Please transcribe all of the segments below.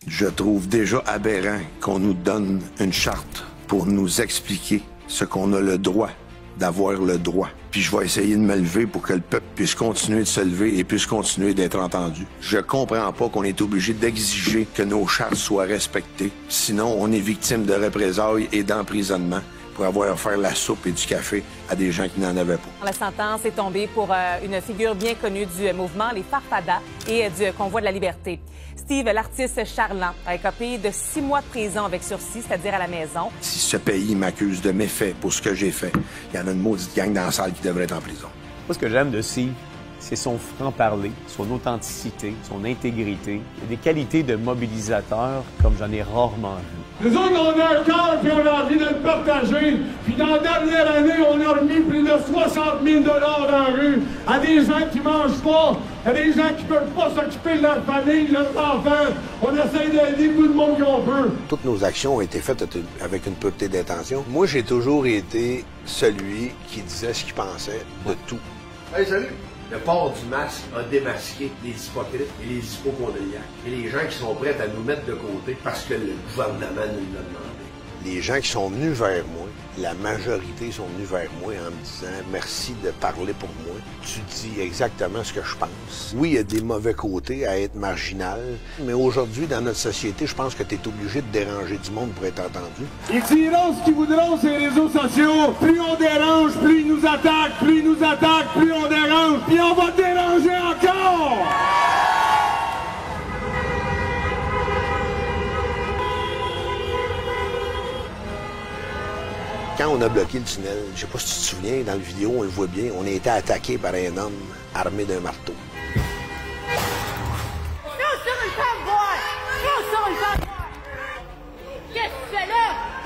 Je trouve déjà aberrant qu'on nous donne une charte pour nous expliquer ce qu'on a le droit d'avoir le droit. Puis je vais essayer de me lever pour que le peuple puisse continuer de se lever et puisse continuer d'être entendu. Je comprends pas qu'on est obligé d'exiger que nos chartes soient respectées. Sinon, on est victime de représailles et d'emprisonnement pour avoir offert la soupe et du café à des gens qui n'en avaient pas. La sentence est tombée pour une figure bien connue du mouvement, les Farfadas, et du Convoi de la liberté. Steve, l'artiste charlant, a écopé de 6 mois de prison avec sursis, c'est-à-dire à la maison. Si ce pays m'accuse de méfaits pour ce que j'ai fait, il y en a une maudite gang dans la salle qui devrait être en prison. Moi, ce que j'aime de Steve, c'est son franc-parler, son authenticité, son intégrité. Il a des qualités de mobilisateur comme j'en ai rarement vu. Nous autres, on a un cœur puis on a envie de le partager. Puis dans la dernière année, on a remis plus de 60 000 $ dans la rue à des gens qui mangent pas, à des gens qui peuvent pas s'occuper de leur famille, de leurs enfants. On essaie d'aider tout le monde qu'on peut. Toutes nos actions ont été faites avec une pureté d'intention. Moi, j'ai toujours été celui qui disait ce qu'il pensait de tout. Hey, salut! Le port du masque a démasqué les hypocrites et les hypochondriaques. Et les gens qui sont prêts à nous mettre de côté parce que le gouvernement nous l'a demandé. Les gens qui sont venus vers moi, la majorité sont venus vers moi en me disant « Merci de parler pour moi. Tu dis exactement ce que je pense. » Oui, il y a des mauvais côtés à être marginal, mais aujourd'hui, dans notre société, je pense que tu es obligé de déranger du monde pour être entendu. Ils diront ce qu'ils voudront sur les réseaux sociaux. Plus on dérange, plus ils nous attaquent. Plus ils nous attaquent, plus on dérange. Puis on va déranger encore! Quand on a bloqué le tunnel, je sais pas si tu te souviens, dans la vidéo, on le voit bien, on a été attaqué par un homme armé d'un marteau.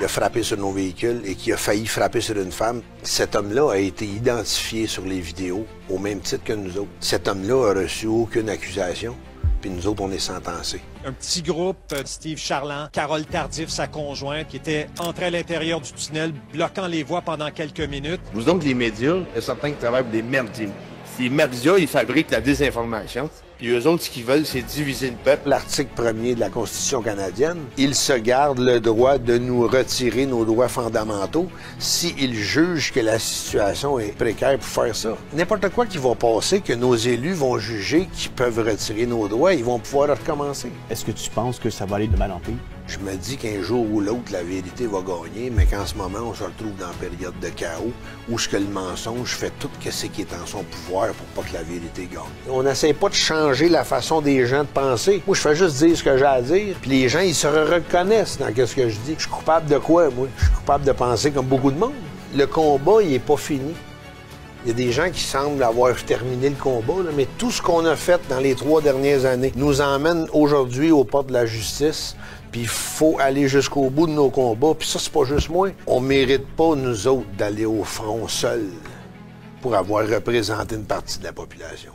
Il a frappé sur nos véhicules et qui a failli frapper sur une femme. Cet homme-là a été identifié sur les vidéos au même titre que nous autres. Cet homme-là a reçu aucune accusation. Puis nous autres, on est sentencés. Un petit groupe, Steve Charland, Carole Tardif, sa conjointe, qui était entrés à l'intérieur du tunnel, bloquant les voies pendant quelques minutes. Vous donc, les médias, il y a certains qui travaillent pour des merdiers. Ces médias, ils fabriquent la désinformation. Puis eux autres, ce qu'ils veulent, c'est diviser le peuple. L'article 1er de la Constitution canadienne, ils se gardent le droit de nous retirer nos droits fondamentaux s'ils jugent que la situation est précaire pour faire ça. N'importe quoi qui va passer, que nos élus vont juger qu'ils peuvent retirer nos droits, ils vont pouvoir recommencer. Est-ce que tu penses que ça va aller de mal en pire? Je me dis qu'un jour ou l'autre, la vérité va gagner, mais qu'en ce moment, on se retrouve dans une période de chaos où ce que le mensonge fait tout ce qui est en son pouvoir pour pas que la vérité gagne. On n'essaie pas de changer la façon des gens de penser. Moi, je fais juste dire ce que j'ai à dire, puis les gens, ils se reconnaissent dans ce que je dis. Je suis coupable de quoi, moi? Je suis coupable de penser comme beaucoup de monde. Le combat, il est pas fini. Il y a des gens qui semblent avoir terminé le combat, là, mais tout ce qu'on a fait dans les 3 dernières années nous emmène aujourd'hui aux portes de la justice. Puis il faut aller jusqu'au bout de nos combats. Puis ça, c'est pas juste moi. On mérite pas, nous autres, d'aller au front seuls pour avoir représenté une partie de la population.